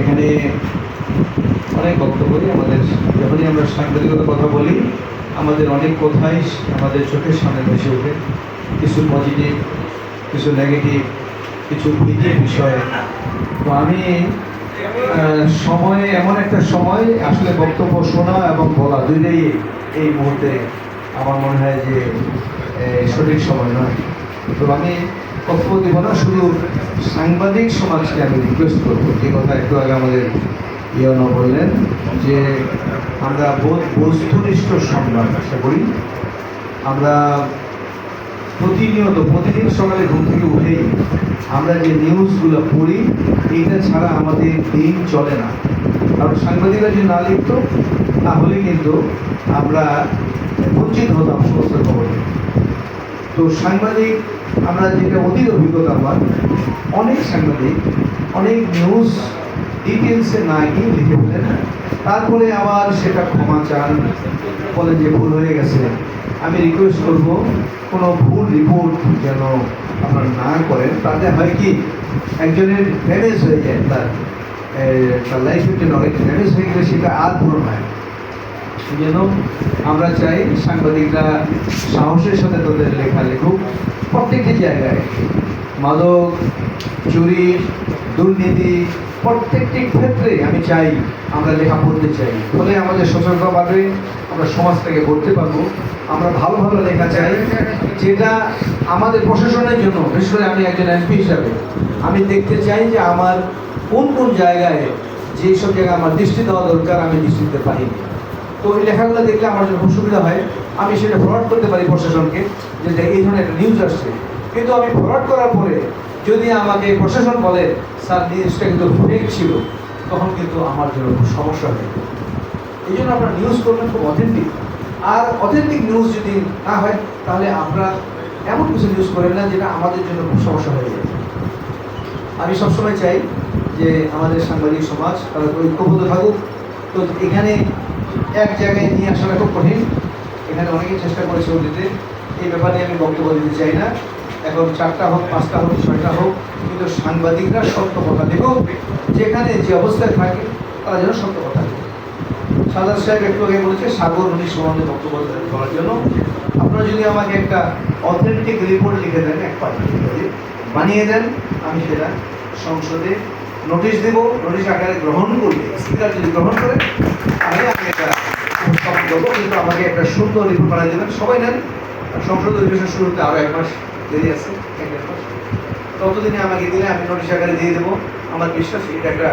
এখানে অনেক বক্তব্যই আমাদের, যখনই আমরা সাংবাদিকতার কথা বলি আমাদের অনেক কথাই আমাদের চোখের সামনে ভেসে ওঠে, কিছু পজিটিভ, কিছু নেগেটিভ, কিছু ভীতির বিষয়। তো আমি সময়ে এমন একটা সময় আসলে বক্তব্য শোনা এবং বলা দুইটাই এই মুহূর্তে আমার মনে হয় যে সঠিক সময় নয়। তো আমি বক্তব্য দেব না, শুধু সাংবাদিক সমাজকে আমি রিকোয়েস্ট করবো, যে কথা একটু আগে আমাদের ইয়নো বললেন যে আমরা বস্তুনিষ্ঠ সংবাদ আশা করি। আমরা প্রতিদিন সকালে ঘুম থেকে উঠেই আমরা যে নিউজগুলো পড়ি, এইটা ছাড়া আমাদের দিন চলে না। কারণ সাংবাদিকরা যদি না লিখত তাহলে কিন্তু আমরা বঞ্চিত হতাম সমস্ত খবরে। তো সাংবাদিক, আমরা যেটা অতীত অভিজ্ঞতা আমার, অনেক সাংবাদিক অনেক নিউজ ডিটেলসে না গিয়ে লিখে ফেলেন, তারপরে আবার সেটা ক্ষমা চান, বলেন যে ভুল হয়ে গেছে। আমি রিকোয়েস্ট করব কোনো ভুল রিপোর্ট যেন আপনারা না করেন। তাতে হয় কি, একজনের ড্যামেজ হয়ে যায়, তার লাইফের জন্য অনেক ড্যামেজ হয়ে গেলে সেটা আর পূরণ হয়। এই জন্য আমরা চাই সাংবাদিকরা সাহসের সাথে তাদের লেখা লেখুক। প্রত্যেকটি জায়গায় মাদক, চুরি, দুর্নীতি, প্রত্যেকটি ক্ষেত্রে আমি চাই আমরা লেখা পড়তে চাই। ফলে আমাদের সচেতনতা বাড়বে, আমরা সমাজটাকে গড়তে পারবো। আমরা ভালো ভালো লেখা চাই, যেটা আমাদের প্রশাসনের জন্য, বিশেষ করে আমি একজন এমপি হিসাবে আমি দেখতে চাই যে আমার কোন কোন জায়গায়, যেসব জায়গায় আমার দৃষ্টি দেওয়া দরকার আমি দৃষ্টি দিতে পারিনি। তো ওই লেখাগুলো দেখলে আমার জন্য খুব সুবিধা হয়। আমি সেটা ফরওয়ার্ড করতে পারি প্রশাসনকে, যে এই ধরনের একটা নিউজ আসছে। কিন্তু আমি ফরওয়ার্ড করার পরে যদি আমাকে প্রশাসন বলে স্যার নিউজটা কিন্তু ফেক ছিল, তখন কিন্তু আমার জন্য খুব সমস্যা হয়। এই জন্য আপনারা নিউজ করবেন খুব অথেন্টিক। আর অথেন্টিক নিউজ যদি না হয় তাহলে আমরা এমন কিছু নিউজ করেন না যেটা আমাদের জন্য খুব সমস্যা হয়ে যায়। আমি সবসময় চাই যে আমাদের সাংবাদিক সমাজ তারা ঐক্যবদ্ধ থাকুক। তো এখানে এক জায়গায় নিয়ে আসাটা খুব কঠিন। এখানে অনেকেই চেষ্টা করেছে দিতে, এই ব্যাপারে আমি বক্তব্য দিতে চাই না। এখন 4টা হোক, 5টা হোক, 6টা হোক, কিন্তু সাংবাদিকরা সত্য কথা দেখুক। যেখানে যে অবস্থায় থাকে তারা যেন সত্য কথা দেখুক। সাজাদ সাহেব একটু আগে বলেছে সাগর নদীর সম্বন্ধে বক্তব্য করার জন্য। আপনারা যদি আমাকে একটা অথেন্টিক রিপোর্ট লিখে দেন, এক পার্টি বানিয়ে দেন, আমি সেটা সংসদে নোটিশ দেব। নোটিশ আকারে গ্রহণ করলে, স্পিকার যদি গ্রহণ করে তাহলে আমি এটা উপস্থাপন করবো। কিন্তু আমাকে একটা সুন্দর রিপোর্ট বানিয়ে দেবেন। সবাই নেন, সংসদ অধিবেশন শুরু হতে আরও 1 মাস দেরি আছে, 1 মাস। ততদিনে আমাকে দিলে আমি নোটিশ আকারে দিয়ে দেবো। আমার বিশ্বাস এটা একটা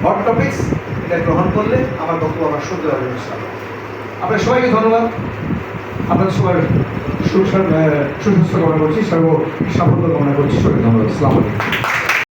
হট টপিকস, এটা গ্রহণ করলে আমার বক্তব্য আমার শুনতে পারবেন ইনশাআল্লাহ। আপনার সবাইকে ধন্যবাদ। আপনাদের সবার সুস্বাস্থ্য কামনা করছি, সাফল্য কামনা করছি। সবাইকে ধন্যবাদ। আসসালামু আলাইকুম।